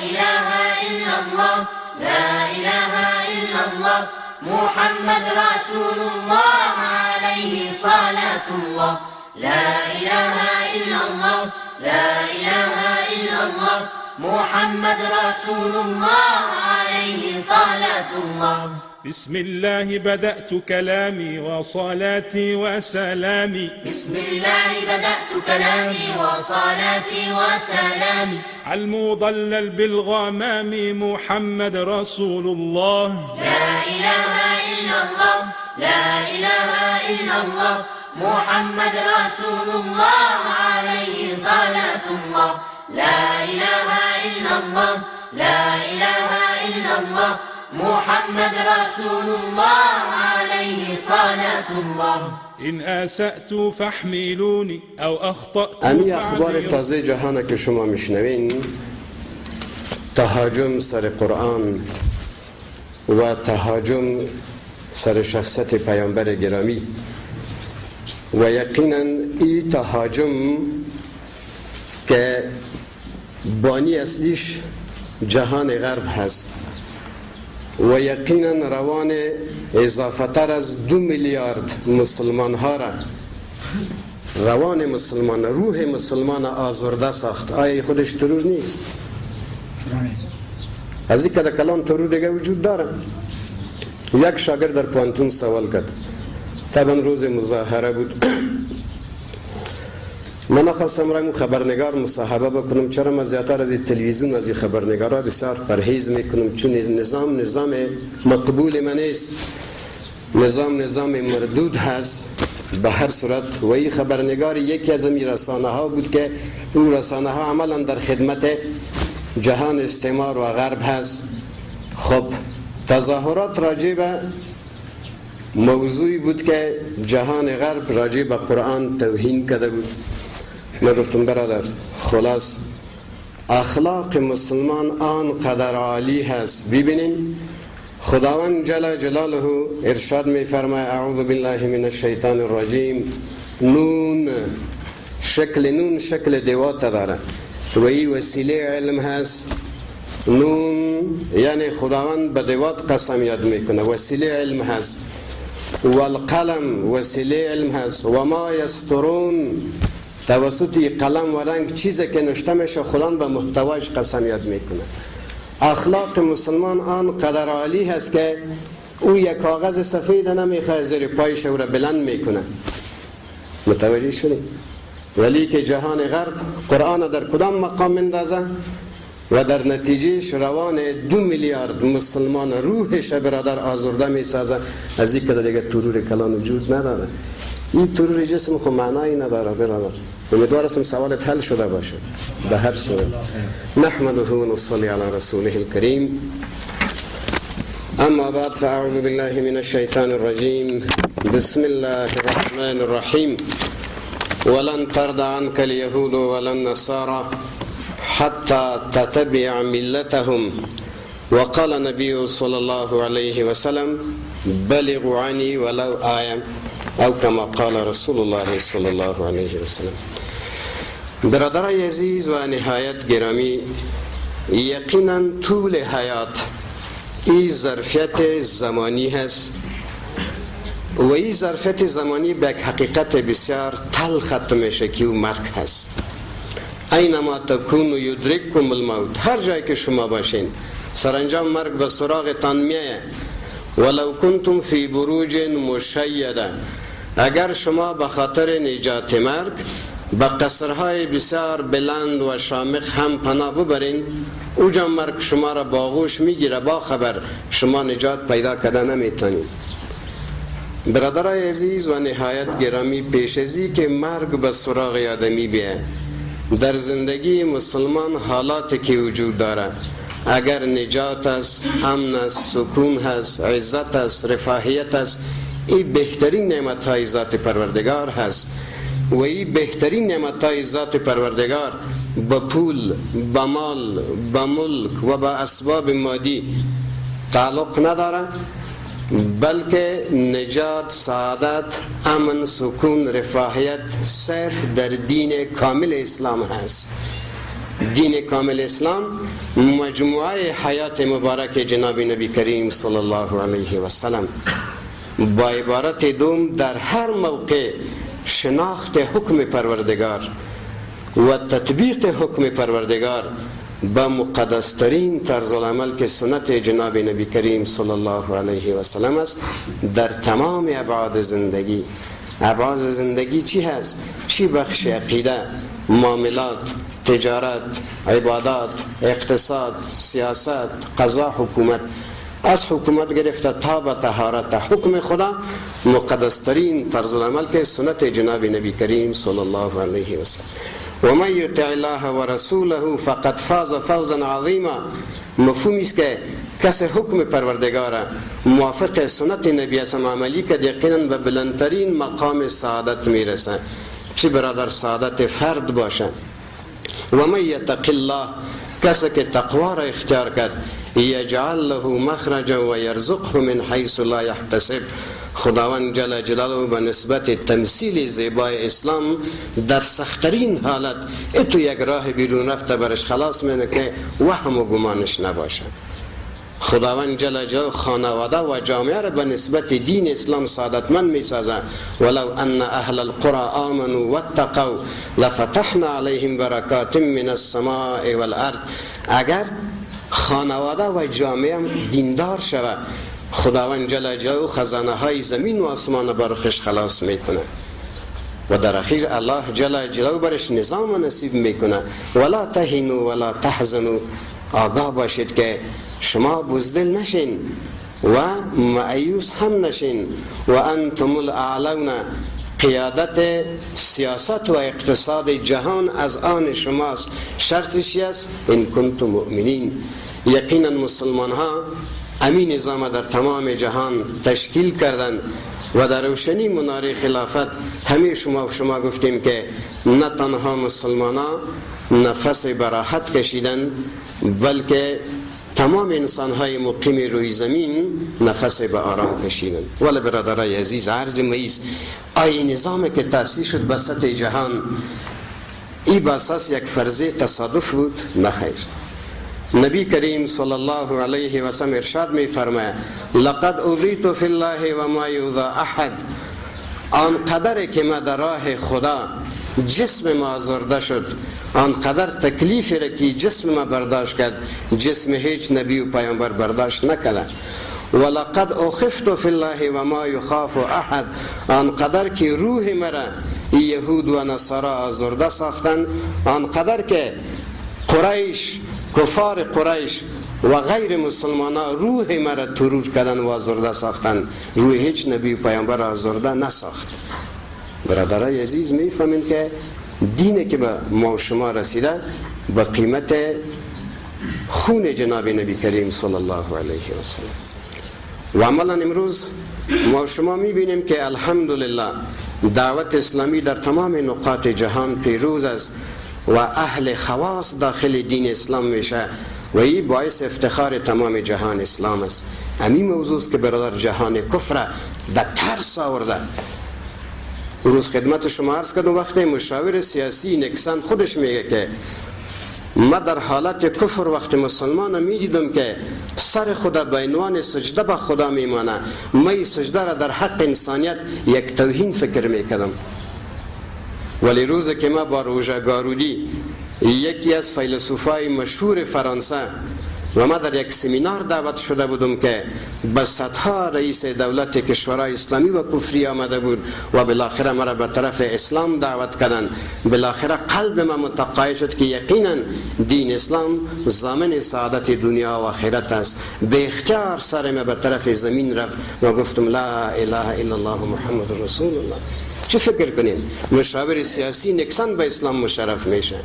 إله إلا الله لا إله إلا الله محمد رسول الله عليه صلاة الله لا إله إلا الله لا إله إلا الله محمد رسول الله عليه صلاة الله بسم الله بدأت كلامي وصلاتي وسلامي بسم الله بدأت كلامي وصلاتي وسلامي على المضلل بالغمام محمد رسول الله لا إله إلا الله لا إله إلا الله محمد رسول الله عليه صلاة الله لا إله إلا الله لا إله إلا الله محمد رسول الله عليه صلاة الله إن أسأت فاحملوني أو أخطأت امی اخبار تازه جهان که شما میشنوین، تهاجم سر قرآن و تهاجم سر شخصیت پیامبر گرامی و یقینا این تهاجم که بانی اصلیش جهان غرب هست و یقینا روان اضافتر از 2 میلیارد مسلمان ها را، روان مسلمان، روح مسلمان آزرده ساخت. آیا خودش ترور نیست؟ از این که در کلام ترور دیگه وجود داره. یک شاگرد در پوانتون سوال کرد، طبعا روز مظاهره بود. من خواستم رایم خبرنگار مصاحبه بکنم، چرا من زیادتر از تلویزیون از این خبرنگارا بسیار پرهیز میکنم، چون نظام مقبول من نیست، نظام مردود هست به هر صورت. و این خبرنگار یکی از این رسانه ها بود که اون رسانه ها عملا در خدمت جهان استعمار و غرب هست. خب تظاهرات راجع به موضوعی بود که جهان غرب راجع به قرآن توهین کرده بود. من گفتم برادر، خلاص اخلاق مسلمان آنقدر عالی هست. ببینین خداوند جل جلاله ارشاد می فرماید اعوذ بالله من الشیطان الرجیم. نون شکل دوات داره و این وسیله علم هست. نون یعنی خداوند به دوات قسم یاد میکنه، وسیله علم هست. و القلم وسیله علم هست. و ما یسترون، توسط قلم و رنگ چیزی که نوشته میشه خداوند به محتواش قسم یاد میکنه. اخلاق مسلمان آنقدر عالی هست که او یک کاغذ سفید نمیخواه زیر پایش او را بلند میکنه. متوجه شدید؟ ولی که جهان غرب قرآن در کدام مقام مندازه و در نتیجهش روان 2 میلیارد مسلمان روحش برادر آزرده میسازه. از این که دیگه ترور کلان وجود نداره. این ترور جسم خود معنایی نداره برادر. امیدوارم سوالت حل شده باشه. به هر صورت نحمده و نصلی علی رسوله الکریم. اما بعد فاعوذ بالله من الشیطان الرجیم. بسم الله الرحمن الرحیم. ولن ترضى عنك اليهود ولا النصارى حتى تتبع ملتهم وقال النبي صلى الله عليه وسلم بلغوا عني ولو آية او کما قال رسول الله صلی الله علیه وسلم. برادرای عزیز و نهایت گرامی، یقینا طول حیات این ظرفیت زمانی هست و این ظرفیت زمانی به یک حقیقت بسیار تلخ ختم میشه که او مرگ هست. اینما تکونوا یدرککم الموت، هر جایی که شما باشین سرانجام مرگ به سراغتان میآید. ولو کنتم فی بروج مشیده، اگر شما به خاطر نجات مرگ به قصرهای بسیار بلند و شامخ هم پناه ببرین، اوجا مرگ شما را با آغوش میگیره، با خبر شما نجات پیدا کرده نمیتونید. برادرای عزیز و نهایت گرامی، پیش ازی که مرگ به سراغ آدمی بیه، در زندگی مسلمان حالاتی که وجود داره، اگر نجات است، امن است، سکون هست، عزت است، رفاهیت است، این بهترین نعمتهای ذات پروردگار هست. و این بهترین نعمتهای ذات پروردگار با پول، با مال، با ملک و با اسباب مادی تعلق نداره، بلکه نجات، سعادت، امن، سکون، رفاهیت صرف در دین کامل اسلام هست. دین کامل اسلام مجموعه حیات مبارک جناب نبی کریم صلی الله علیه و سلم. با عبارت دوم در هر موقع شناخت حکم پروردگار و تطبیق حکم پروردگار با مقدسترین طرز العمل که سنت جناب نبی کریم صلی الله علیه و سلم است در تمام ابعاد زندگی. ابعاد زندگی چی هست؟ چی بخش عقیده، معاملات، تجارت، عبادات، اقتصاد، سیاست، قضا، حکومت. از حکومت گرفته تا به طهارت حکم خدا مقدسترین طرز العمل که سنت جناب نبی کریم صلی الله علیه و سلم. و من یطع الله و رسوله فقد فاز فوزا عظیما. مفهومی است که کس حکم پروردگار موافق سنت نبی اسلام عملی که یقینا به بلندترین مقام سعادت میرسه. چه برادر سعادت فرد باشه. و من یتق الله، کسی که تقوا را اختیار کرد، یجعل له مخرجا و یرزقه من حیث لا یحتسب. خداوند جل جلاله به نسبت تمثیل زیبای اسلام در سخترین حالت تو یک راه بیرون رفته برش خلاص می‌کنه که وهم و گمانش نباشه. خداوند جل جلاله خانواده و جامعه را به نسبت دین اسلام سعادتمند می‌سازه. ولو ان اهل القرى آمنوا واتقوا لفتحنا علیهم برکات من السماء والارض. اگر خانواده و جامعه دیندار شود، خداوند جل جلاله خزانه های زمین و آسمان برخش خلاص میکنه و در اخیر الله جل جلاله برش نظام نصیب میکنه. ولا تهنوا ولا تحزنوا. آگاه باشید که شما بزدل نشین و مایوس هم نشین. و انتم الاعلون. قیادت سیاست و اقتصاد جهان از آن شماست. شرطش است ان کنتم مؤمنین. یقینا مسلمان ها امی نظام در تمام جهان تشکیل کردند و در روشنی منار خلافت همه شما گفتیم که نه تنها مسلمان ها نفس براحت کشیدن، بلکه تمام انسان های مقیم روی زمین نفس به آرام کشیدن. ولی برادرای عزیز، عرض مایست آیا نظامی که تأسیس شد به سطح جهان ای به اساس یک فرضیه تصادف بود؟ نخیر. نبی کریم صلی الله علیه و سلم ارشاد می فرماید لقد اوذیت فی الله و ما یؤذی احد. آنقدر که ما در راه خدا جسم ما آزرده شد، آنقدر تکلیف را که جسم ما برداشت کرد، جسم هیچ نبی و پیامبر برداشت نکرد. ولقد اخفت فی الله و ما یخاف احد. آنقدر که روح مرا یهود و نصارا آزرده ساختند، آنقدر که قریش، کفار قریش و غیر مسلمان ها روح مرا ترور کردن و آزرده ساختن، روح هیچ نبی و پیامبر آزرده نساخت. برادرای عزیز میفهمین که دینی که به ما و شما رسیده به قیمت خون جناب نبی کریم صلی الله علیه و سلم. و عملا امروز ما و شما میبینیم که الحمدلله دعوت اسلامی در تمام نقاط جهان پیروز است و اهل خواص داخل دین اسلام میشه و این باعث افتخار تمام جهان اسلام است. همین موضوع است که برادر جهان کفر در ترس آورده. روز خدمت شما عرض کردم وقتی مشاور سیاسی نکسن خودش میگه که ما در حالت کفر وقت مسلمان میدیدم که سر خدا به عنوان سجده به خدا میمانه، من سجده را در حق انسانیت یک توهین فکر میکردم. ولی روز که ما با روژه گارودی یکی از فیلسوفای مشهور فرانسه و ما در یک سمینار دعوت شده بودم که به صدها رئیس دولت کشورهای اسلامی و کفری آمده بود و بالاخره مرا به طرف اسلام دعوت کردند. بالاخره قلب ما متقاعد شد که یقینا دین اسلام ضامن سعادت دنیا و آخرت است. به اختیار سر ما به طرف زمین رفت و گفتم لا اله الا الله محمد رسول الله. چه فکر کنیم؟ مشاور سیاسی نکسن به اسلام مشرف میشه.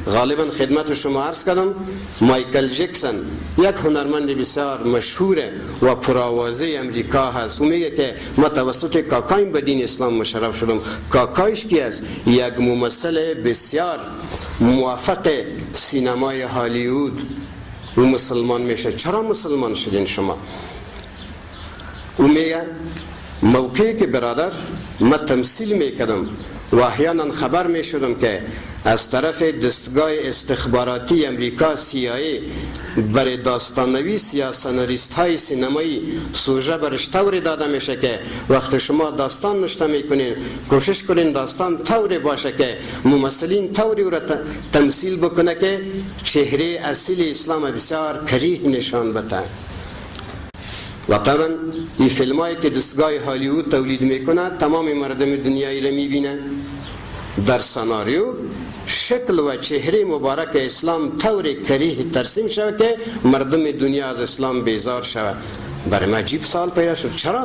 غالبا خدمت شما عرض کردم مایکل جکسون یک هنرمند بسیار مشهور و پرآوازه امریکا هست. او میگه که ما توسط کاکایم به دین اسلام مشرف شدم. کاکایش کی است؟ یک ممثل بسیار موفق سینمای هالیوود. او مسلمان میشه. چرا مسلمان شدین شما؟ او میگه موقعی که برادر ما تمثیل میکردم و احیانا خبر میشدم که از طرف دستگاه استخباراتی امریکا CIA برای داستان‌نویس یا سناریست های سینمایی سوژه برش طوری داده میشه که وقت شما داستان نوشته میکنین کوشش کنین داستان طوری باشه که ممثلین طوری او را تمثیل بکنه که چهره اصیل اسلام بسیار کریه نشان بده. و طبعا این فیلم هایی که دستگاه هالیوود تولید میکنه تمام مردم دنیایی را میبینه. در سناریو شکل و چهره مبارک اسلام طور کریه ترسیم شود که مردم دنیا از اسلام بیزار شود. برای من عجیب سوال پیدا شد چرا؟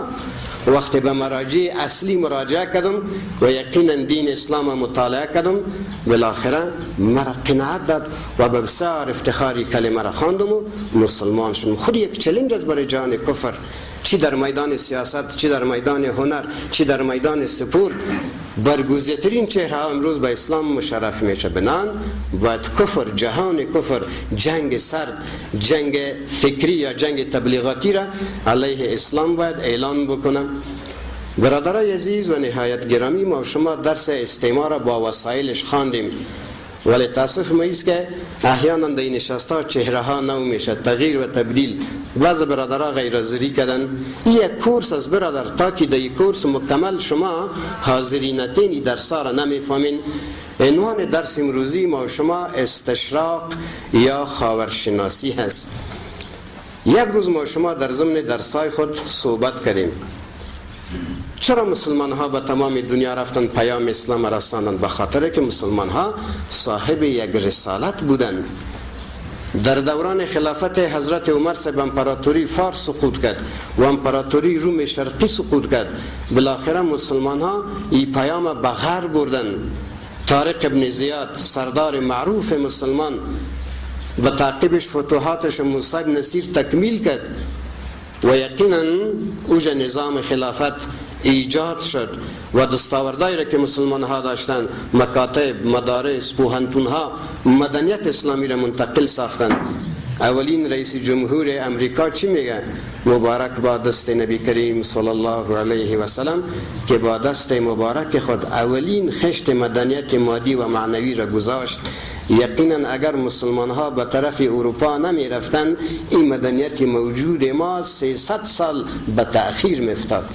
وقتی به مراجع اصلی مراجعه کردم و یقینا دین اسلام مطالعه کردم بالاخره مرا قناعت داد و به بسیار افتخاری کلمه را خواندم و مسلمان شدم. خود یک چالش است برای جهان کفر، چی در میدان سیاست، چی در میدان هنر، چی در میدان سپور. برگزیدترین چهره ها امروز به اسلام مشرف میشه. بنان باید کفر، جهان کفر، جنگ سرد، جنگ فکری یا جنگ تبلیغاتی را علیه اسلام باید اعلان بکنم. برادرای عزیز و نهایت گرامی، ما شما درس استعمار با وسایلش خواندیم، ولی تاسف ما است که احیانا در این نشست‌ها چهره ها نو میشه، تغییر و تبدیل. بعض برادرها غیرحاضری کردن. یک کورس از برادر، تا که در یک کورس مکمل شما حاضرینتین درس را نمیفهمین. عنوان درس امروزی ما شما استشراق یا خاورشناسی هست. یک روز ما شما در ضمن درسای خود صحبت کردیم چرا مسلمان ها به تمام دنیا رفتن پیام اسلام رساندند؟ به خاطر که مسلمان ها صاحب یک رسالت بودند. در دوران خلافت حضرت عمر صاحب امپراتوری فارس سقوط کرد و امپراتوری روم شرقی سقوط کرد. بالاخره مسلمان ها این پیام به غرب بردن. طارق ابن زیاد سردار معروف مسلمان به تعقیبش فتوحاتش موسی بن نصیر تکمیل کرد و یقینا اوج نظام خلافت ایجاد شد و دستاوردهایی را که مسلمان ها داشتند، مکاتب، مدارس، پوهنتون ها، مدنیت اسلامی را منتقل ساختند. اولین رئیس جمهور امریکا چی میگه؟ مبارک با دست نبی کریم صلی الله علیه و سلم که با دست مبارک خود اولین خشت مدنیت مادی و معنوی را گذاشت. یقینا اگر مسلمان ها به طرف اروپا نمی رفتن این مدنیت موجود ما 300 سال به تأخیر میفتاد.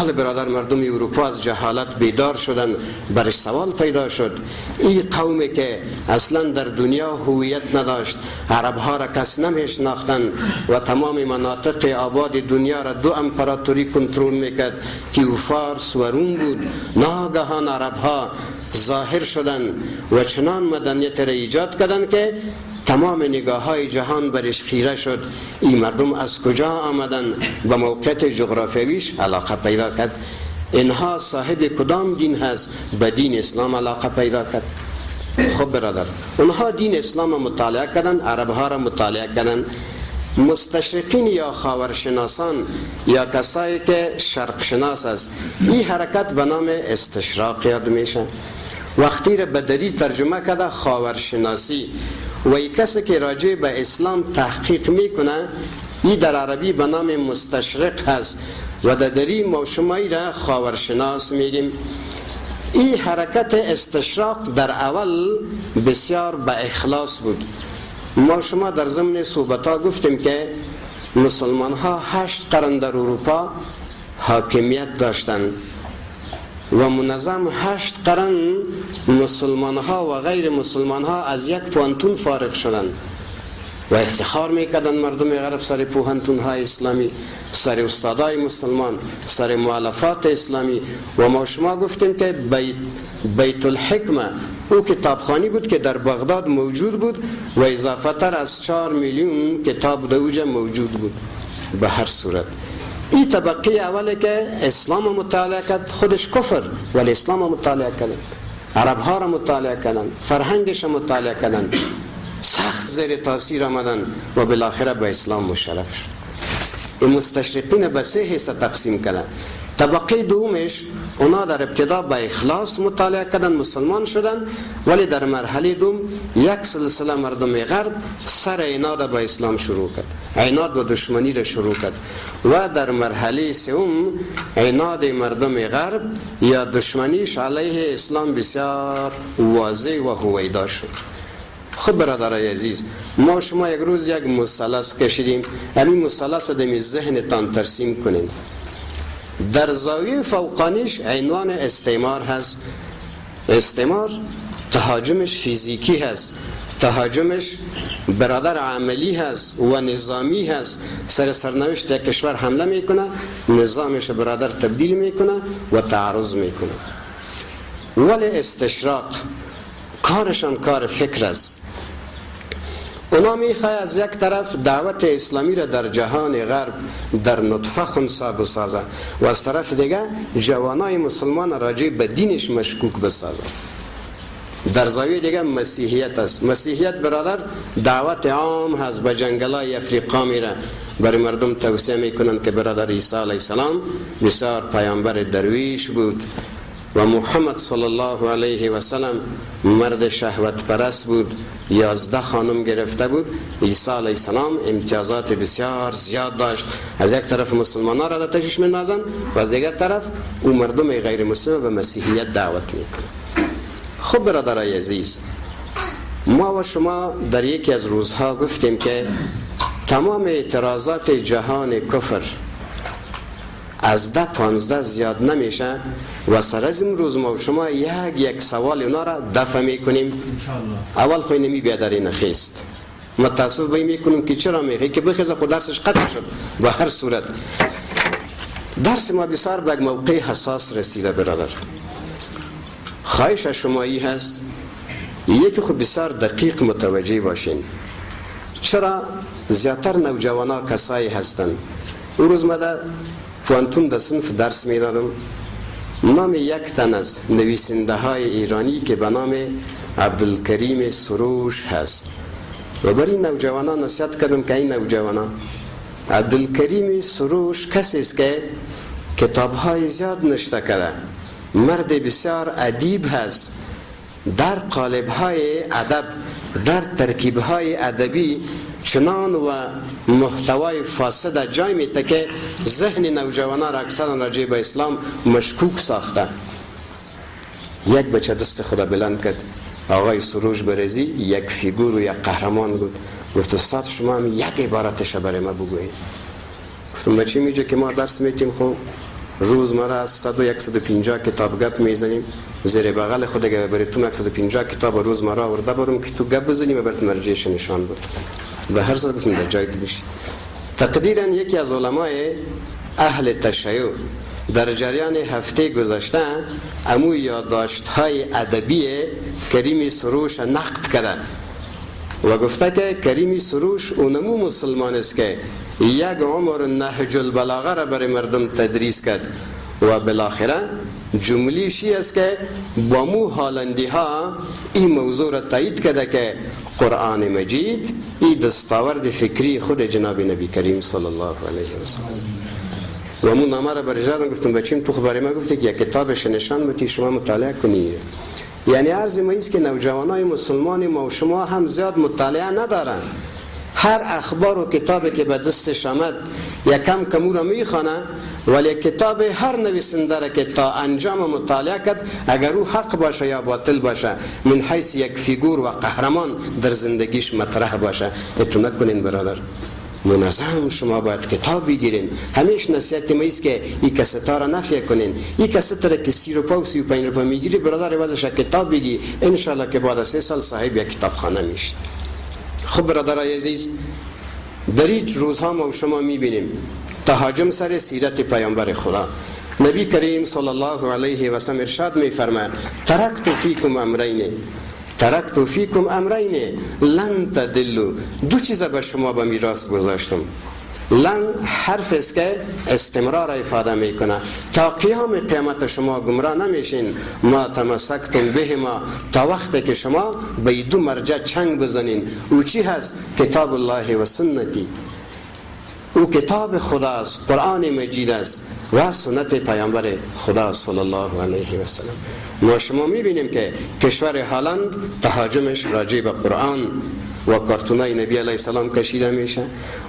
آل برادر، مردم اروپا از جهالت بیدار شدن، برش سوال پیدا شد. این قومی که اصلا در دنیا هویت نداشت، عرب ها را کس نمیشناختند و تمام مناطق آباد دنیا را دو امپراتوری کنترل میکرد که فارس و روم بود. ناگهان عرب ها ظاهر شدند و چنان مدنیت را ایجاد کردند که تمام نگاه های جهان برش خیره شد. این مردم از کجا آمدن؟ به موقعیت جغرافیاییش علاقه پیدا کرد. اینها صاحب کدام دین هست؟ به دین اسلام علاقه پیدا کرد. خب برادر، اونها دین اسلام مطالعه کردن، عرب ها را مطالعه کردن. مستشرقین یا خاورشناسان یا کسایی که شرق شناس است، این حرکت به نام استشراق یاد میشه. وقتی را به دری ترجمه کرده خاورشناسی و یک کسی که راجع به اسلام تحقیق میکنه، این در عربی به نام مستشرق هست و در دری ما شمایی را خاورشناس میگیم. این حرکت استشراق در اول بسیار به اخلاص بود. ما شما در ضمن صحبت ها گفتیم که مسلمان ها 8 قرن در اروپا حاکمیت داشتند و منظم 8 قرن مسلمان ها و غیر مسلمان ها از یک پوهنتون فارغ شدند و افتخار میکردند مردم غرب سر پوهنتون های اسلامی، سر استادای مسلمان، سر مؤلفات اسلامی. و ما شما گفتیم که بیت الحکمه او کتابخانی بود که در بغداد موجود بود و اضافه تر از 4 میلیون کتاب در اوجه موجود بود. به هر صورت این طبقه اوله که اسلام مطالعه کرد، خودش کفر ولی اسلام مطالعه کردن، عرب ها را مطالعه کردن، فرهنگش مطالعه کردن، سخت زیر تاثیر آمدن و بالاخره به اسلام مشرف شد. این مستشرقین به 3 حصه تقسیم کردن. طبقه دومش اونا در ابتدا به اخلاص مطالعه کردن، مسلمان شدن، ولی در مرحله دوم یک سلسله مردم غرب سر عناد به اسلام شروع کرد، عناد و دشمنی را شروع کرد و در مرحله سوم عناد مردم غرب یا دشمنیش علیه اسلام بسیار واضح و هویدا شد. خب برادرای عزیز، ما شما یک روز یک مثلث کشیدیم، همین مثلث را در ذهنتان ترسیم کنیم. در زاویه فوقانیش عنوان استعمار هست. استعمار تهاجمش فیزیکی هست، تهاجمش برادر عملی هست و نظامی هست. سرنوشت یک کشور حمله میکنه، نظامش برادر تبدیل میکنه و تعرض میکنه. ولی استشراق کارشان کار فکر است. اونا میخواه از یک طرف دعوت اسلامی را در جهان غرب در نطفه خنثی بسازه و از طرف دیگه جوانای مسلمان راجع به دینش مشکوک بسازه. در زاویه دیگه مسیحیت است. مسیحیت برادر دعوت عام هست، به جنگلای افریقا میره، برای مردم توصیه میکنن که برادر عیسی علیه السلام بسیار پیامبر درویش بود و محمد صلی الله علیه و سلم مرد شهوت پرست بود، 11 خانم گرفته بود. عیسی علیه السلام امتیازات بسیار زیاد داشت. از یک طرف مسلمانان را تشویش می‌نازن و از دیگر طرف او مردم غیر مسلم به مسیحیت دعوت میکنه. خب برادرای عزیز، ما و شما در یکی از روزها گفتیم که تمام اعتراضات جهان کفر از 10-15 زیاد نمیشه و سر از این روز ما و شما یک سوال اونا را دفع میکنیم. اول خوی نمی بیادری نخیست، متاسف بایی میکنیم که چرا میخوایی که بخیزه خود درسش قطع شد. به هر صورت درس ما بسیار به موقع حساس رسیده برادر. خواهش شمایی هست یکی خود بسیار دقیق متوجه باشین. چرا زیادتر نوجوانا کسایی هستند. اون روز ما در پوانتون در صنف درس میدادم، نام یک تن از نویسنده های ایرانی که به نام عبدالکریم سروش هست و برای نوجوانا نصیحت کردم که این نوجوانا، عبدالکریم سروش کسی است که کتاب های زیاد نشته کرده، مرد بسیار ادیب هست، در قالب های ادب، در ترکیب های ادبی چنان و محتوای فاسد جای میته که ذهن نوجوانان را اکثرا راجع به اسلام مشکوک ساخته. یک بچه دست خدا بلند کرد، آقای سروش برزی یک فیگور و یک قهرمان بود. گفت استاد شما هم یک عبارتش برای ما بگویید. گفتم بچه میگه که ما درس میتیم، خب روزمره از 100-150 کتاب گپ میزنیم، زیر بغل خود اگه برای تو 150 کتاب روزمره آورده برم که تو گپ بزنیم و برات مرجعش نشان بود. به هر صورت گفتم در جای بشی. تقدیرا یکی از علمای اهل تشیع در جریان هفته گذشته امو یادداشت‌های ادبی کریم سروش نقد کرده و گفته که کریم سروش اونمو مسلمان است که یک عمر نهج البلاغه را برای مردم تدریس کرد و بالاخره جملیشی است که با مو هالندی ها این موضوع را تایید کرده که قرآن مجید این دستاورد فکری خود جناب نبی کریم صلی الله علیه و سلم و مو نامه را برجردم. گفتم بچیم تو خبری ما گفته که یک کتابش نشان بودی شما مطالعه کنی. یعنی عرض ما است که نوجوانای مسلمان ما و شما هم زیاد مطالعه ندارن. هر اخبار و کتابی که به دستش آمد یکم کمو را میخوانه، ولی کتاب هر نویسنده را که تا انجام مطالعه کرد اگر او حق باشه یا باطل باشه من حیث یک فیگور و قهرمان در زندگیش مطرح باشه. اتو نکنین برادر، منظم شما باید کتاب بگیرین. همیش نصیحت ما است که این کستا را نفی کنین. این کست را که 30 روپا و 35 روپا میگیری برادر واسه کتاب بگی، انشالله که بعد از 3 سال صاحب یک کتابخانه میشی. خب برادرای عزیز، در این روزها ما و شما میبینیم تهاجم سر سیرت پیامبر خدا. نبی کریم صلی الله علیه و سلم ارشاد میفرماید ترکت فیکم امرین لن تدلوا. دو چیز به شما به میراث گذاشتم. لن حرف است که استمرار افاده میکنه، تا قیام قیامت شما گمراه نمیشین. ما تمسکتم بهما، تا وقتی که شما به دو مرجع چنگ بزنین. او چی هست؟ کتاب الله و سنتی. او کتاب خداست، قرآن مجید است و سنت پیامبر خدا صلی الله علیه و سلم. ما شما میبینیم که کشور هلند تهاجمش راجع به قرآن و کارتونای نبی علیه السلام کشیده میشه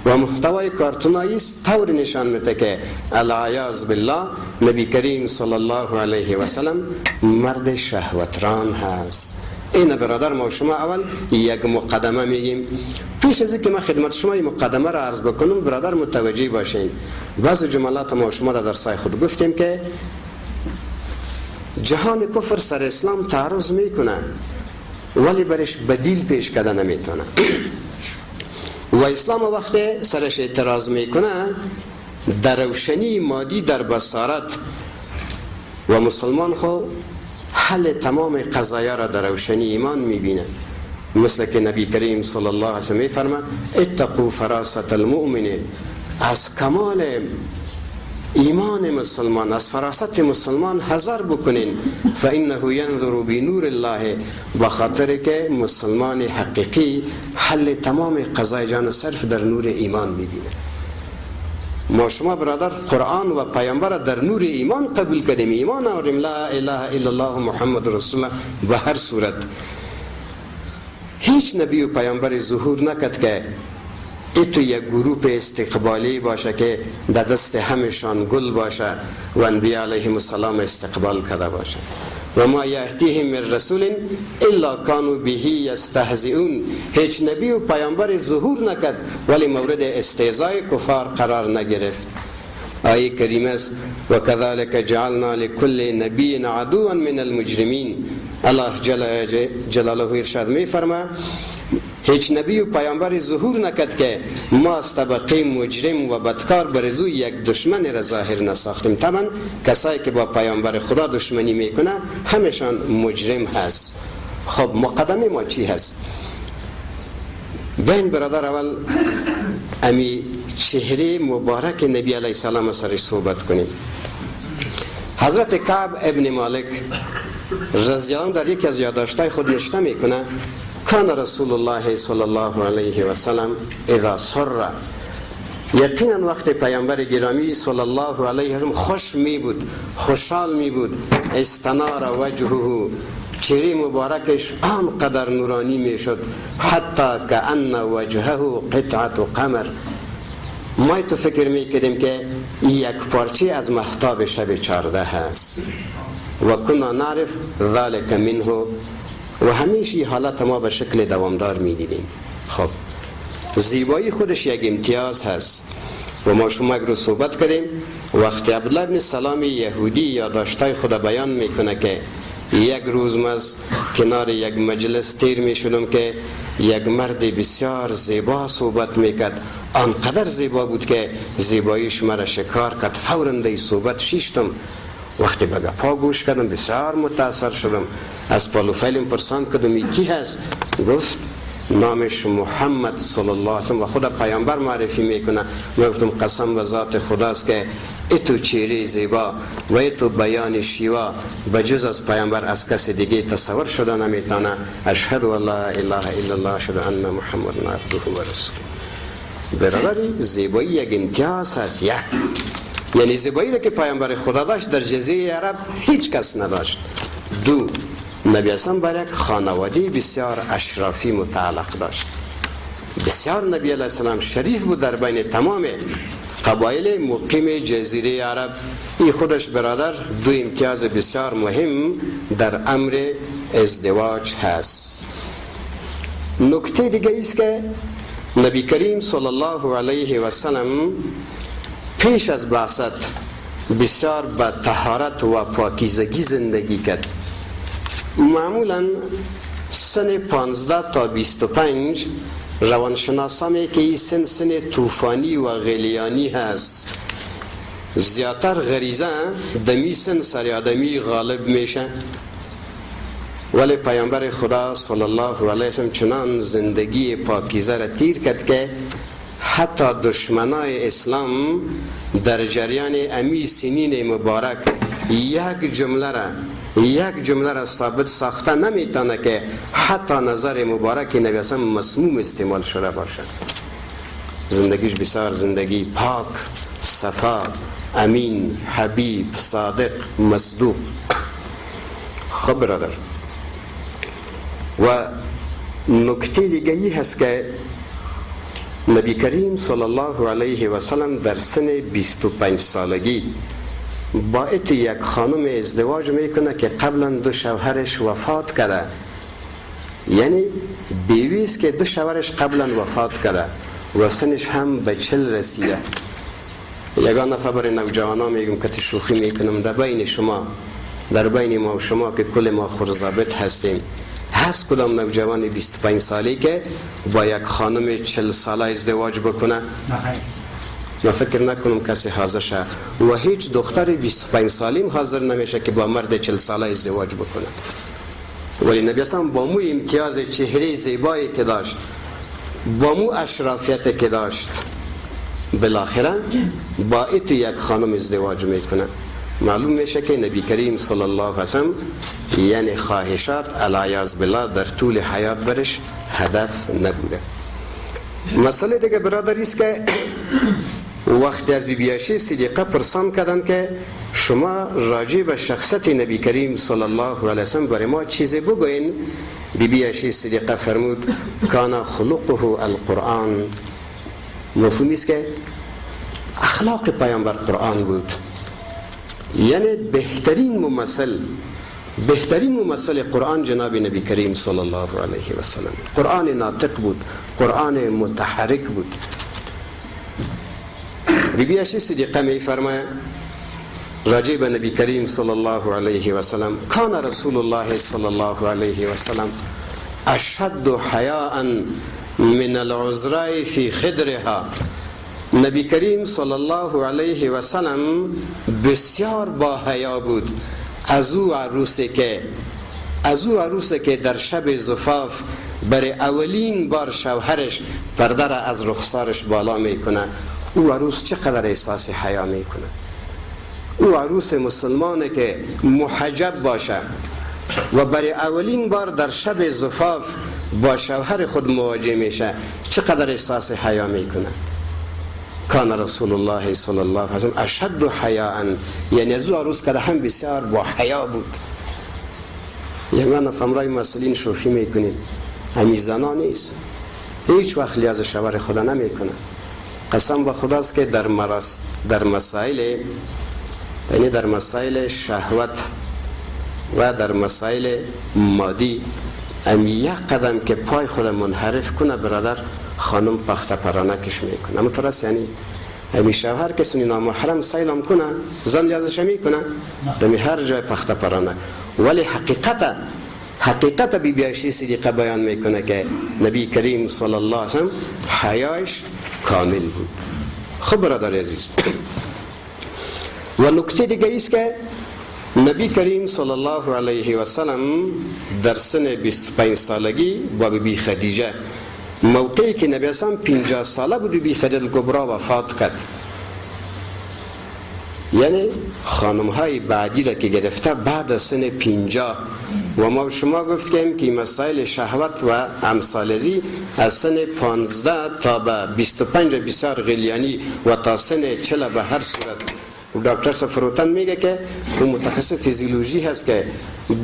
و محتوای کارتونایی طور نشان میده که العیاذ بالله نبی کریم صلی الله علیه و سلم مرد شهوتران هست. این برادر ما شما اول یک مقدمه میگیم. پیش از اینکه من خدمت شما این مقدمه را عرض بکنم برادر متوجه باشین. بعض جملات ما شما در درسای خود گفتیم که جهان کفر سر اسلام تعرض میکنه ولی برش بدیل پیش کرده نمیتونه و اسلام وقتی سرش اعتراض میکنه در روشنی مادی در بصارت و مسلمان خو حل تمام قضایا را در روشنی ایمان میبینه، مثل که نبی کریم صلی الله علیه و سلم میفرما اتقوا فراست المؤمن، از کمال ایمان مسلمان از فراست مسلمان حذر بکنین، فانه ینظر بنور الله، بخاطر که مسلمان حقیقی حل تمام قضای جان صرف در نور ایمان میبینه. ما شما برادر قرآن و پیامبر در نور ایمان قبول کردیم، ایمان آوریم لا اله الا الله محمد رسول الله به هر صورت. هیچ نبی و پیامبر ظهور نکرد که ایتو یک گروپ استقبالی باشه که در دست همشان گل باشه و انبیاء علیهم السلام استقبال کرده باشه. و ما یأتیهم من رسول الا کانوا به یستهزئون، هیچ نبی و پیامبر ظهور نکرد ولی مورد استهزای کفار قرار نگرفت. آیه کریمه است و کذالک جعلنا لكل نبی عدوا من المجرمین. الله جل جلاله ارشاد می فرما هیچ نبی و پیامبر ظهور نکرد که ما از طبقه مجرم و بدکار برزو یک دشمن را ظاهر نساختیم. طبعا کسایی که با پیامبر خدا دشمنی میکنه همشان مجرم هست. خب مقدمه ما چی هست؟ بین برادر اول امی چهره مبارک نبی علیه السلام سرش صحبت کنیم. حضرت کعب ابن مالک رضی الله عنه در یکی از یادداشت‌های خود نوشته میکنه کان رسول الله صلی الله علیه و سلم اذا سر، یقینا وقت پیامبر گرامی صلی الله علیه و سلم خوش می بود، خوشحال می بود، استنار وجهه، چهره مبارکش آنقدر نورانی می شد حتی کأن وجهه قطعه قمر، ما تو فکر می کردیم که یک پارچه از مهتاب شب 14 هست. و کنا نعرف ذلك منه، و همیشه حالت ما به شکل دوامدار می دیدیم. خب زیبایی خودش یک امتیاز هست و ما شما اگر صحبت کردیم وقتی عبدالله بن سلام یهودی یادداشت‌های خود بیان میکنه که یک روز من از کنار یک مجلس تیر می شدم که یک مرد بسیار زیبا صحبت میکرد، آنقدر زیبا بود که زیباییش مرا شکار کرد. فوراً دی صحبت شیشتم، وقتی به گپا گوش کردم بسیار متاثر شدم. از پالوفیلم پرسان کردم کی هست؟ گفت نامش محمد صلی الله علیه وسلم و خود پیامبر معرفی میکنه. من گفتم قسم به ذات خداست که ایتو چهره زیبا و ایتو بیان شیوا بجز از پیامبر از کس دیگه تصور شده نمیتونه. اشهد ان لا اله الا الله اشهد ان محمد عبده و رسوله. برادری زیبایی یک امتیاز هست، یعنی زیبایی را که پیامبر خدا داشت در جزیره عرب هیچ کس نداشت. دو، نبی اسلام بر یک خانواده بسیار اشرافی متعلق داشت. بسیار نبی علیه السلام شریف بود در بین تمام قبایل مقیم جزیره عرب. این خودش برادر دو امتیاز بسیار مهم در امر ازدواج هست. نکته دیگه ایست که نبی کریم صلی الله علیه و سلم پیش از بعثت بسیار به طهارت و پاکیزگی زندگی کرد. معمولا سن 15 تا 25 روانشناسا میگه که این سن طوفانی و غلیانی هست. زیادتر غریزه دمی سن سر آدمی غالب میشه، ولی پیامبر خدا صلی الله علیه وسلم چنان زندگی پاکیزه را تیر کرد که حتی دشمنای اسلام در جریان امی سنین مبارک یک جمله را ثابت ساخته نمیتونه که حتی نظر مبارک نبی اسلام مسموم استعمال شده باشد. زندگیش بسیار زندگی پاک، صفا، امین، حبیب، صادق، مصدوق. خب برادر، و نکته دیگه ای هست که نبی کریم صلی الله علیه و سلم در سن 25 سالگی با یک خانم ازدواج میکنه که قبلا 2 شوهرش وفات کرده. یعنی بیویست که 2 شوهرش قبلا وفات کرده و سنش هم به 40 رسیده. یگان نفر برای نوجوانا میگم که شوخی میکنم در بین شما، در بین ما و شما که کل ما خرزابط هستیم، هست کدام نوجوان 25 سالی که با یک خانم 40 ساله ازدواج بکنه؟ من فکر نکنم کسی حاضر شه و هیچ دختر 25 سالیم حاضر نمیشه که با مرد 40 ساله ازدواج بکنه. ولی نبی اسلام با مو امتیاز چهره زیبایی که داشت، با مو اشرافیت که داشت، بالاخره با ایتو یک خانم ازدواج میکنه. معلوم میشه که نبی کریم صلی الله علیه و سلم یعنی خواهشات علیاذ بالله در طول حیات برش هدف نبوده. مسئله دیگه برادری است که وقتی از بی بی عایشه صدیقه پرسان کردن که شما راجع به شخصیت نبی کریم صلی الله علیه و سلم برای ما چیزی بگوین، بی بی عایشه صدیقه فرمود کان خلقه القرآن. مفهومی است که اخلاق پیامبر قرآن بود. یعنی بهترین ممثل قرآن جناب نبی کریم صلی الله علیه و سلم. قرآن ناطق بود، قرآن متحرک بود. بی بی عایشه صدیقه می فرماید راجع به نبی کریم صلی الله علیه و سلم کان رسول الله صلی الله علیه و سلم اشد حیاء من العذراء فی خدرها. نبی کریم صلی الله علیه و سلم بسیار با حیا بود از او عروسی که در شب زفاف برای اولین بار شوهرش پرده را از رخسارش بالا میکنه. او عروس چقدر احساس حیا میکنه. او عروس مسلمانه که محجب باشه و برای اولین بار در شب زفاف با شوهر خود مواجه میشه، چقدر احساس حیا میکنه. کان رسول الله صلی الله علیه و سلم اشد حیاء، یعنی از او عروس که هم بسیار با حیا بود. یعنی من فهمرای مسئولین شوخی میکنیم، همین زنا نیست، هیچ وقت لیاز شوهر خدا نمیکنه. قسم به خداست که در مسائل شهوت و در مسائل مادی یک قدم که پای خود منحرف کنه برادر، خانم پخته پرانه کش میکنه. اما تو رست یعنی همی شوهر که سنی نامحرم سیلم کنه زن لیازش میکنه دمی هر جای پخته پرانه. ولی حقیقت بی بی عایشه صدیقه بیان میکنه که نبی کریم صلی الله علیه و سلم حیاش کامل بود. خب برادر عزیز، و نکته دیگه ایست که نبی کریم صلی الله علیه و سلم در سن 25 سالگی با بی خدیجه، موقعی که نبی اسلام 50 ساله بود بی خدیجه الکبرا وفات کرد، یعنی خانم های بعدی را که گرفته بعد از سن 50. و ما شما گفتیم که مسائل شهوت و امثالزی از سن 15 تا به 25 بسیار غلیانی و تا سن 40 به هر صورت. دکتر سفروتن میگه که اون متخصص فیزیولوژی هست که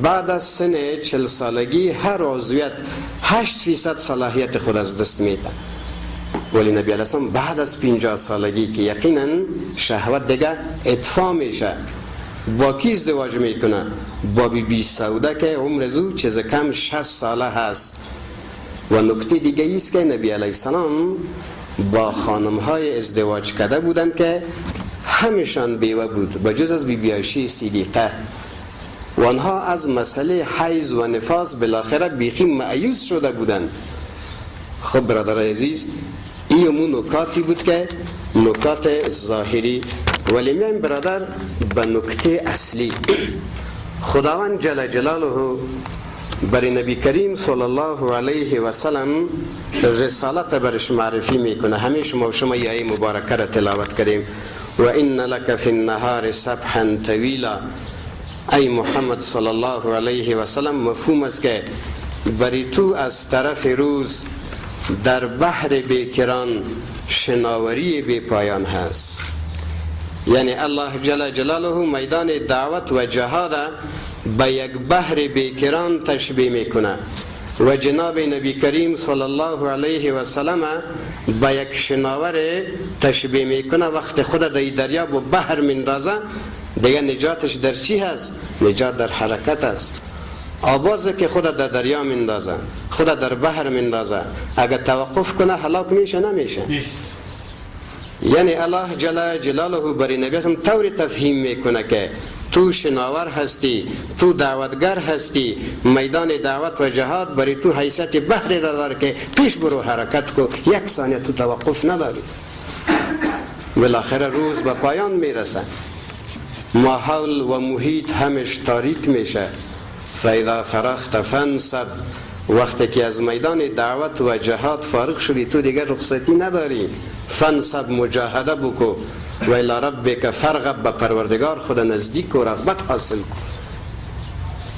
بعد از سن 40 سالگی هر عضویت 8% صلاحیت خود از دست میده. ولی نبی علیه السلام بعد از 50 سالگی که یقینا شهوت دیگه اطفا میشه، با کی ازدواج میکنه؟ با بی بی سوده که عمر زو چیز کم 60 ساله هست. و نکته دیگه ایست که نبی علیه السلام با خانم های ازدواج کرده بودن که همیشان بیوه بود بجز از بی بی عایشه صدیقه، و آنها از مسئله حیض و نفاس بالاخره بیخی مایوس شده بودن. خب برادر عزیز، این نکاتی بود که نکات ظاهری. ولی میایم برادر به نکته اصلی. خداوند جل جلاله برای نبی کریم صلی الله علیه و سلم رسالت برش معرفی میکنه. همه شما یه آیه مبارکه را تلاوت کردیم، و ان لک فی النهار سبحا طویلا. ای محمد صلی الله علیه و سلم، مفهوم است که برای تو از طرف روز در بحر بیکران شناوری بی پایان هست. یعنی الله جل جلاله میدان دعوت و جهاد به یک بحر بیکران تشبیه میکنه و جناب نبی کریم صلی الله علیه و سلم به یک شناور تشبیه میکنه. وقت خود در دریا و بحر میندازه دیگه نجاتش در چی هست؟ نجات در حرکت است. آبازه که خود در دریا میندازه، خود در بحر میندازه، اگر توقف کنه هلاک میشه نمیشه؟ یعنی الله جل جلاله بر نبی اسم طوری تفهیم میکنه که تو شناور هستی، تو دعوتگر هستی، میدان دعوت و جهاد برای تو حیثیت بحری داره که پیش برو حرکت کو، یک ثانیه تو توقف نداری. بالاخره روز به پایان میرسه، ماحول و محیط همش تاریک میشه. فاذا فرغت فانصب، وقتی که از میدان دعوت و جهاد فارغ شدی تو دیگر رخصتی نداری، فانصب مجاهده بکو و الی ربک فرغب، به پروردگار خود نزدیک و رغبت حاصل کن.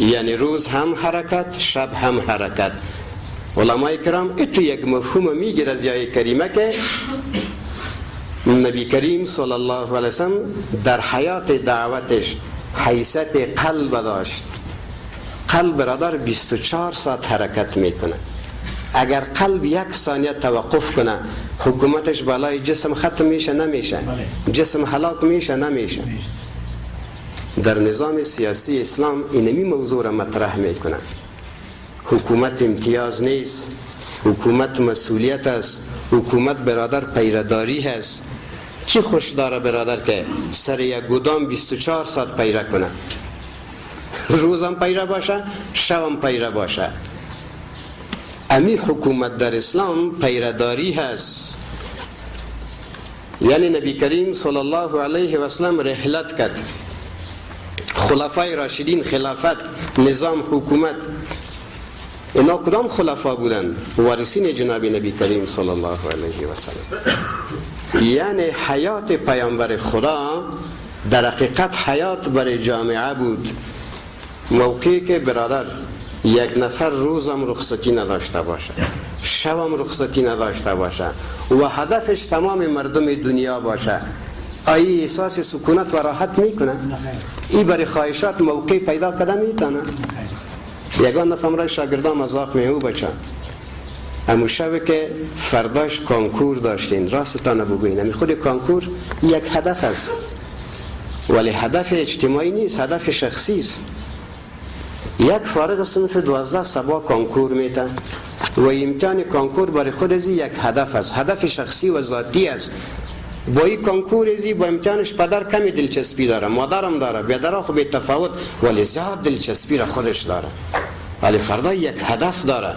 یعنی روز هم حرکت، شب هم حرکت. علماء کرام ایتو یک مفهوم میگیر از آیه کریمه که نبی کریم صلی الله علیه وسلم در حیات دعوتش حیثیت قلب داشت. قلب برادر 24 ساعت حرکت میکنه. اگر قلب یک ثانیه توقف کنه حکومتش بالای جسم ختم میشه نمیشه؟ جسم هلاک میشه نمیشه؟ در نظام سیاسی اسلام اینمی موضوع را مطرح میکنه. حکومت امتیاز نیست، حکومت مسئولیت است. حکومت برادر پیرداری هست. کی خوش داره برادر که سر یک گودام 24 ساعت پیره کنه؟ روزم پیره باشه، شبم پیره باشه. امی حکومت در اسلام پیرداری هست. یعنی نبی کریم صلی الله علیه و سلم رحلت کرد، خلفای راشدین، خلافت، نظام حکومت، اینا کدام خلفا بودن؟ وارثین جناب نبی کریم صلی الله علیه و سلم. یعنی حیات پیامبر خدا در حقیقت حیات برای جامعه بود. موقعی که برادر یک نفر روزم رخصتی نداشته باشه، شبم رخصتی نداشته باشه و هدفش تمام مردم دنیا باشه، آیا احساس سکونت و راحت میکنه؟ این برای خواهشات موقع پیدا کرده میتونه؟ یگان نفر را شاگردان مذاق میهو بچه امو شب که فرداش کانکور داشتین، راستانه بگوین خود کانکور یک هدف است ولی هدف اجتماعی نیست، هدف شخصی است. یک فارغ صنف 12 سبا کانکور میتن و امتحان کانکور برای خود از یک هدف است، هدف شخصی و ذاتی است. با این کانکور ازی با امتحانش پدر کمی دلچسپی داره، مادرم داره، بیادر خو به تفاوت ولی زیاد دلچسپی را خودش داره، ولی فردا یک هدف داره.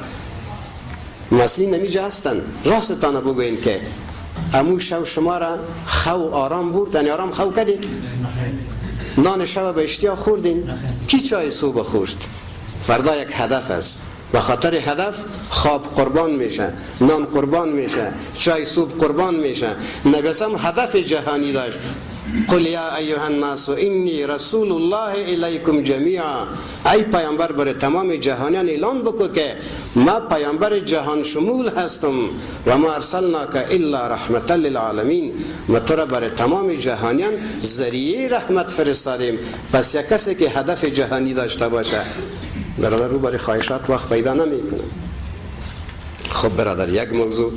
مسئله نمیجا هستن. راستانه بگوین که امو شب شما را خو آرام بود، یعنی آرام خو کردید؟ نان شب به اشتیا خوردین؟ کی چای صبح خورد؟ فردا یک هدف است. به خاطر هدف خواب قربان میشه، نان قربان میشه، چای صبح قربان میشه. نبی اسلام هدف جهانی داشت. قل یا ایها الناس انی رسول الله الیکم جمیعا. ای پیامبر بر تمام جهانیان اعلان بکو که ما پیامبر جهان شمول هستم و ما ارسلناک الا رحمتا للعالمین. ما تو را بر تمام جهانیان ذریعه رحمت فرستادیم. پس یک کسی که هدف جهانی داشته باشه برادر رو برای خواهشات وقت پیدا نمیکنه. خب برادر یک موضوع،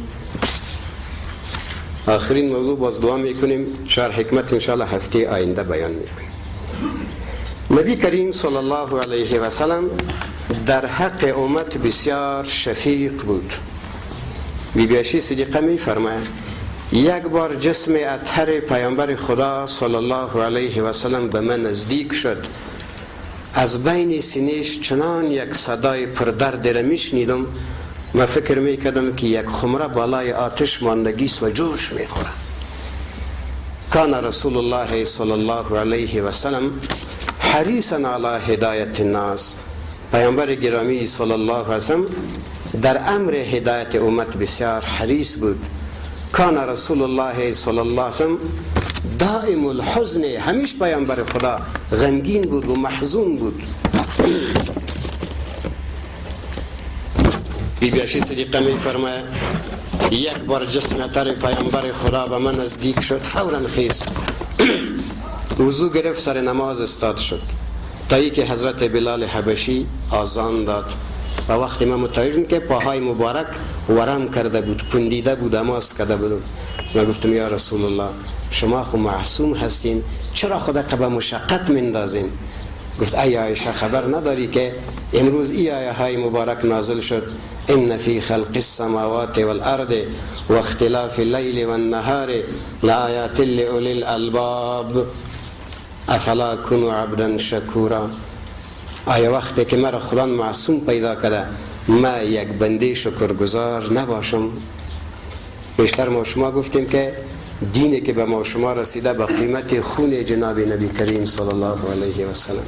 آخرین موضوع باز دعا میکنیم، 4 حکمت انشاءالله هفته آینده بیان میکنیم. نبی کریم صلی الله علیه و سلم در حق امت بسیار شفیق بود. بیبی عایشه صدیقه میفرماید یک بار جسم اطهر پیامبر خدا صلی الله علیه و سلم به من نزدیک شد. از بین سینه‌اش چنان یک صدای پردرد را میشنیدم، من فکر میکردم که یک خمره بالای آتش ماندگیست و جوش میخوره. کان رسول الله صلی الله علیه و سلم حریصا علی هدایت الناس. پیامبر گرامی صلی الله علیه و سلم در امر هدایت امت بسیار حریص بود. کان رسول الله صلی الله علیه و سلم دائم الحزن، همیشه پیامبر خدا غمگین بود و محزون بود. بیبی عایشه صدیقه می فرماید یک بار جسم اطهر پیامبر خدا به من نزدیک شد، فوراً خیز وضو گرفت، سر نماز استاد شد. تا ای که حضرت بلال حبشی آزان داد و وقتی ما متوجه که پاهای مبارک ورم کرده بود، کندیده بود، ماست کرده بود. ما گفتم یا رسول الله شما خو معصوم هستین، چرا خود به مشقت مندازین؟ گفت ای عایشه خبر نداری که امروز ای آیه های مبارک نازل شد ان فی خلق السماوات والارض واختلاف الليل والنهار لآیات لأولی الالباب افلا کنوا عبدا شکورا. آیا وقتی که مرا خدا معصوم پیدا کرده ما یک بنده شکرگزار نباشم؟ بیشتر ما شما گفتیم که دینی که به ما شما رسیده به قیمت خون جناب نبی کریم صلی الله علیه و سلم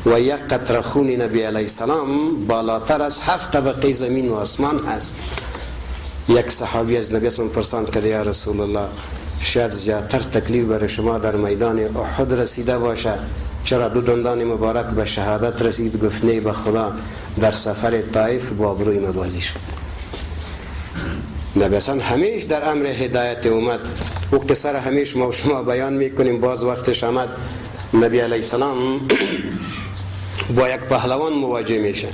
و یک قطره خون نبی علیه السلام بالاتر از 7 طبقه زمین و آسمان هست. یک صحابی از نبی صلی پرسان کرده یا رسول الله شاید زیادتر تکلیف برای شما در میدان احد رسیده باشه، چرا دو دندان مبارک به شهادت رسید؟ گفت نه به خدا در سفر طائف با ابروی مبازی شد. نبی اصلا همیش در امر هدایت اومد. او قصه را همیش ما و شما بیان میکنیم. باز وقتش آمد نبی علیه السلام با یک پهلوان مواجه میشه،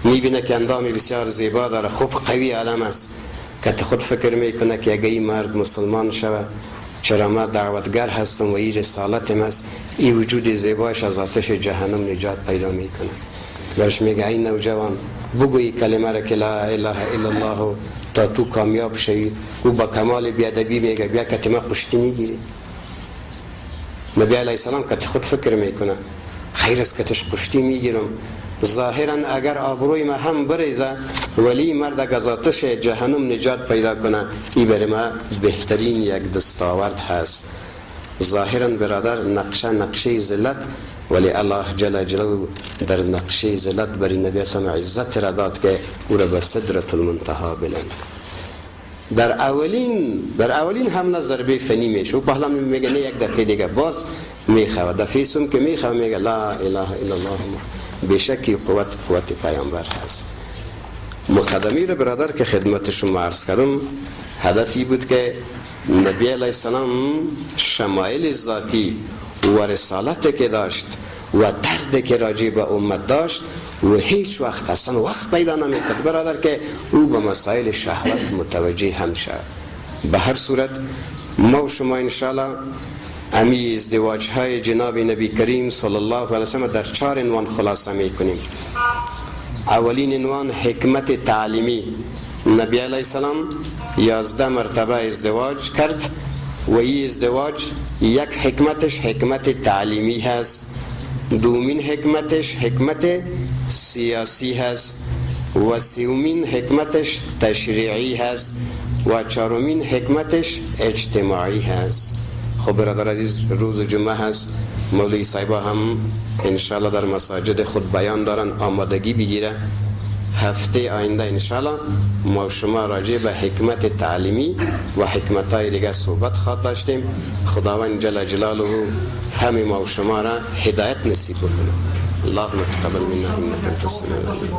میبینه که اندامی بسیار زیبا داره، خوب قوی علم است، که خود فکر میکنه که اگه این مرد مسلمان شود چرا ما دعوتگر هستم و این رسالتم است، این وجود زیبایش از آتش جهنم نجات پیدا میکنه. برش میگه این نوجوان بگوی کلمه را که لا اله الا الله تا تو کامیاب شوی. او با کمال بیادبی میگه بیا که ما قشتی میگیری. نبی علیه السلام که خود فکر میکنه خیر است که تش قشتی میگیرم، ظاهرا اگر آبروی ما هم بریزه ولی مرد اگر از آتش جهنم نجات پیدا کنه این برای ما بهترین یک دستاورد هست. ظاهرا برادر نقشه ذلت، ولی الله جل جلاله در نقشه ذلت برای نبی اسلام عزت را داد که او را به صدرة المنتهی بلند. در اولین حمله ضربه فنی میشه و پهلا میگه نه یک دفعه دیگه باز میخواه، دفعه سوم که میخواه میگه لا اله الا الله بشکی قوت پیامبر هست. مقدمی رو برادر که خدمت شما عرض کردم هدفی بود که نبی علیه السلام شمایل ذاتی و رسالت که داشت و درد که راجع به امت داشت و هیچ وقت اصلا وقت پیدا نمیکرد برادر که او به مسائل شهوت متوجه هم شد. به هر صورت ما و شما انشاءالله امی ازدواج های جناب نبی کریم صلی الله علیه وسلم در 4 عنوان خلاصه میکنیم. اولین عنوان حکمت تعلیمی. نبی علیه السلام 11 مرتبه ازدواج کرد و این ازدواج یک حکمتش حکمت تعلیمی هست، دومین حکمتش حکمت سیاسی هست و سومین حکمتش تشریعی هست و چهارمین حکمتش اجتماعی هست. خب برادر عزیز روز جمعه هست، مولوی صاحبا هم انشاءالله در مساجد خود بیان دارن، آمادگی بگیره. هفته آینده انشاءالله ما شما راجع به حکمت تعلیمی و حکمتهای دیگه صحبت خواهد داشتیم. خداوند جل جلاله همه ما شما را هدایت نصیب کنه. اللهم تقبل منا انك انت السميع العليم.